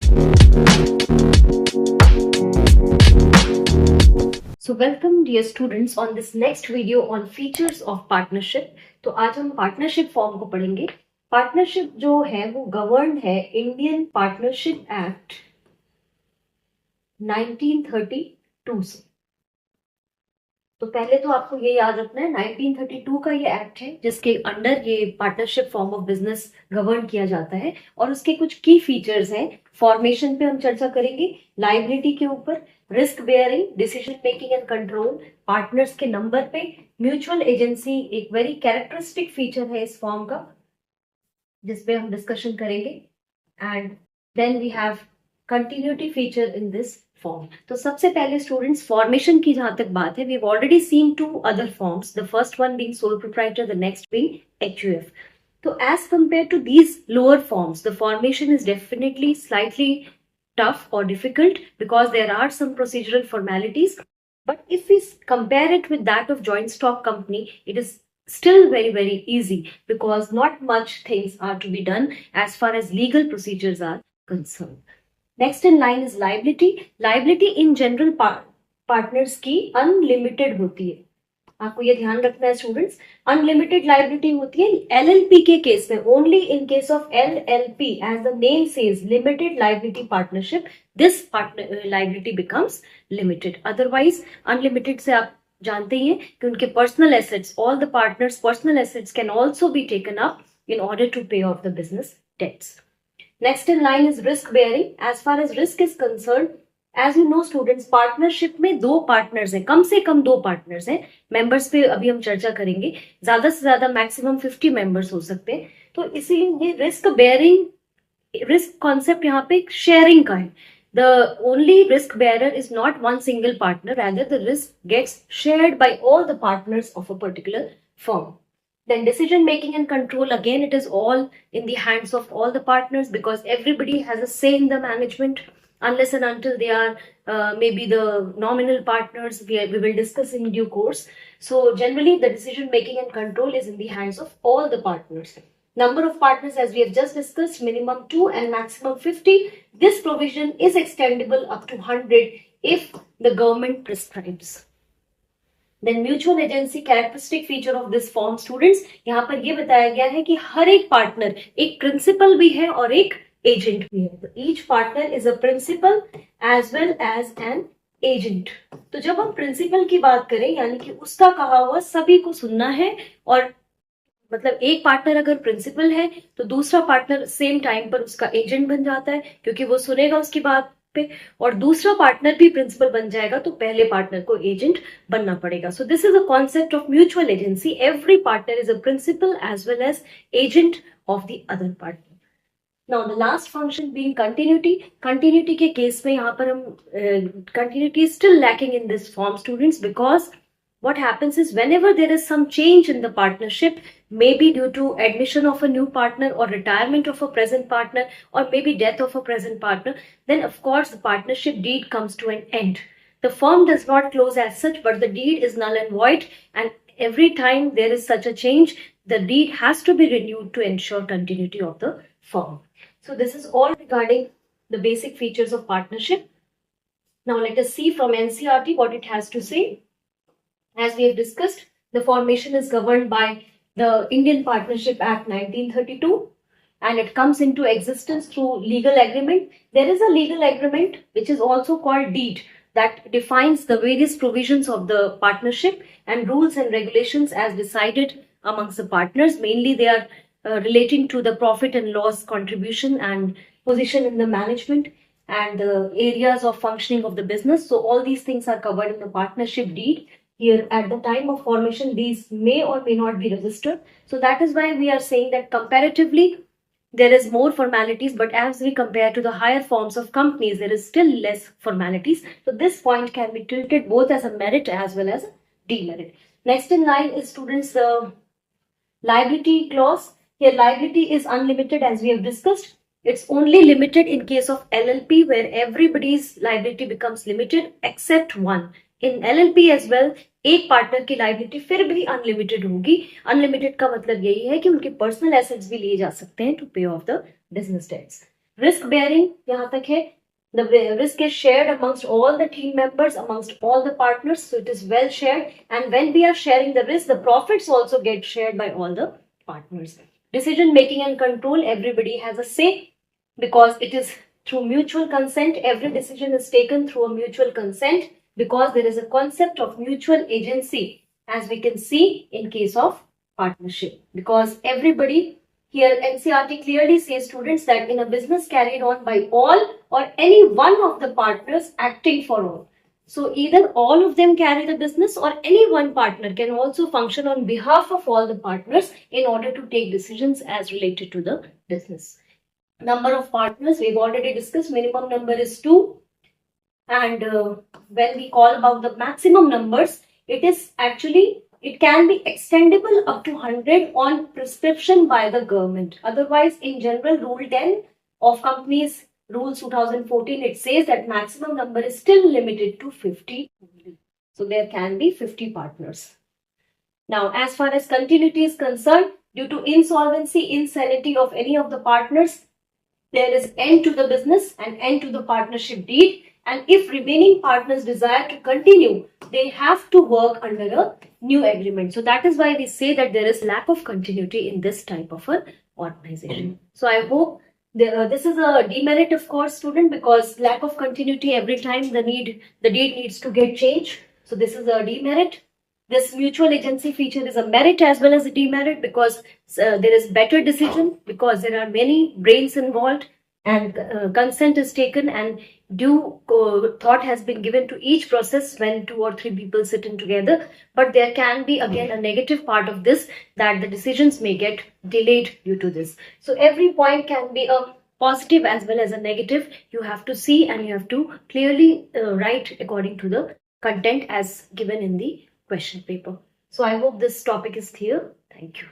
So welcome dear students on this next video on features of partnership. तो आज हम partnership form को पढ़ेंगे. पार्टनरशिप जो है वो गवर्न है इंडियन पार्टनरशिप एक्ट 1932 से. तो पहले तो आपको ये याद रखना है 1932 का ये एक्ट है जिसके अंडर ये partnership form of business govern किया जाता है और उसके कुछ की फीचर्स हैं. फॉर्मेशन पे हम चर्चा करेंगे, लाइबिलिटी के ऊपर, risk bearing, decision making and control, partners के नंबर पे, म्यूचुअल एजेंसी एक वेरी कैरेक्टरिस्टिक फीचर है इस फॉर्म का जिसपे हम डिस्कशन करेंगे, and then we have continuity feature in this form. तो सबसे पहले स्टूडेंट्स फॉर्मेशन की जहां तक बात है, we have already seen two other forms, the first one being sole proprietor, the next being HUF. So as compared to these lower forms, the formation is definitely slightly tough or difficult because there are some procedural formalities. But if we compare it with that of joint stock company, it is still very, very easy because not much things are to be done as far as legal procedures are concerned. Next in line is liability. Liability in general partners की unlimited होती है. आपको ये ध्यान रखना है students, unlimited liability होती है एलएलपी के केस में. Only in case of LLP, as the name says, limited liability partnership, this liability becomes limited. Otherwise unlimited से आप जानते ही हैं कि उनके personal assets, all the partners personal assets can also be taken up in order to pay off the business debts. Next in line is risk bearing. As far as risk is concerned, as you know students, partnership में दो partners हैं, कम से कम दो partners हैं. Members पे अभी हम चर्चा करेंगे, ज्यादा से ज्यादा मैक्सिमम 50 मेंबर्स हो सकते हैं. तो इसीलिए ये रिस्क बेयरिंग, रिस्क कॉन्सेप्ट यहाँ पे शेयरिंग का है. The only risk bearer is not one single partner, rather the risk gets shared by all the partners of a particular firm. Then decision making and control, again it is all in the hands of all the partners because everybody has a say in the management, unless and until they are maybe the nominal partners. We will discuss in due course. So generally the decision making and control is in the hands of all the partners. Number of partners, as we have just discussed, minimum 2 and maximum 50. This provision is extendable up to 100 if the government prescribes. Then mutual agency, characteristic feature of this form students, यहाँ पर ये बताया गया है कि हर एक partner एक principal भी है और एक एजेंट भी है. तो each partner is a principal as well as an agent. तो जब हम प्रिंसिपल की बात करें, यानी कि उसका कहा हुआ सभी को सुनना है, और मतलब एक पार्टनर अगर प्रिंसिपल है तो दूसरा पार्टनर सेम टाइम पर उसका एजेंट बन जाता है क्योंकि वो सुनेगा उसकी बात पे, और दूसरा पार्टनर भी प्रिंसिपल बन जाएगा तो पहले पार्टनर को एजेंट बनना पड़ेगा. So this is a concept of mutual agency. Every partner is a principal as well as agent of the other partner. Now the last function being continuity. Continuity के case में यहाँ पर हम continuity is still lacking in this form students, because what happens is whenever there is some change in the partnership, maybe due to admission of a new partner or retirement of a present partner or maybe death of a present partner, then of course the partnership deed comes to an end. The firm does not close as such, but the deed is null and void, and every time there is such a change, the deed has to be renewed to ensure continuity of the firm. So this is all regarding the basic features of partnership. Now let us see from NCERT what it has to say. As we have discussed, the formation is governed by the Indian Partnership Act 1932 and it comes into existence through legal agreement. There is a legal agreement which is also called deed that defines the various provisions of the partnership and rules and regulations as decided amongst the partners. Mainly they are relating to the profit and loss contribution and position in the management and the areas of functioning of the business. So all these things are covered in the partnership deed. Here at the time of formation, these may or may not be registered. So that is why we are saying that comparatively there is more formalities, but as we compare to the higher forms of companies, there is still less formalities. So this point can be treated both as a merit as well as a demerit. Next in line is students the liability clause. Here liability is unlimited as we have discussed. It's only limited in case of LLP where everybody's liability becomes limited except one. In LLP as well, एक partner की liability फिर भी unlimited होगी. Unlimited का मतलब यही है कि उनके पर्सनल एसेट्स भी लिए जा सकते हैं to pay off the business debts. risk bearing यहाँ तक है. The risk is shared amongst all the team members, amongst all the partners, so it is well shared. And when we are sharing the risk, the profits also get shared by all the partners. Decision making and control, everybody has a say because it is through mutual consent. Every decision is taken through a mutual consent because there is a concept of mutual agency, as we can see in case of partnership. Because everybody here, NCERT clearly says, students, that in a business carried on by all or any one of the partners acting for all. So either all of them carry the business or any one partner can also function on behalf of all the partners in order to take decisions as related to the business. Number of partners, we've already discussed, minimum number is 2. And when we call about the maximum numbers, it can be extendable up to 100 on prescription by the government. Otherwise, in general, Rule 10 of Companies Rules 2014, it says that maximum number is still limited to 50. So there can be 50 partners. Now, as far as continuity is concerned, due to insolvency, insanity of any of the partners, there is end to the business and end to the partnership deed. And if remaining partners desire to continue, they have to work under a new agreement. So that is why we say that there is lack of continuity in this type of an organization. So I hope this is a demerit, of course, student, because lack of continuity every time the deed needs to get changed. So this is a demerit. This mutual agency feature is a merit as well as a demerit because there is better decision because there are many brains involved and consent is taken and due thought has been given to each process when 2 or 3 people sit in together. But there can be again a negative part of this, that the decisions may get delayed due to this. So every point can be a positive as well as a negative. You have to see and you have to clearly write according to the content as given in the question paper. So I hope this topic is clear. Thank you.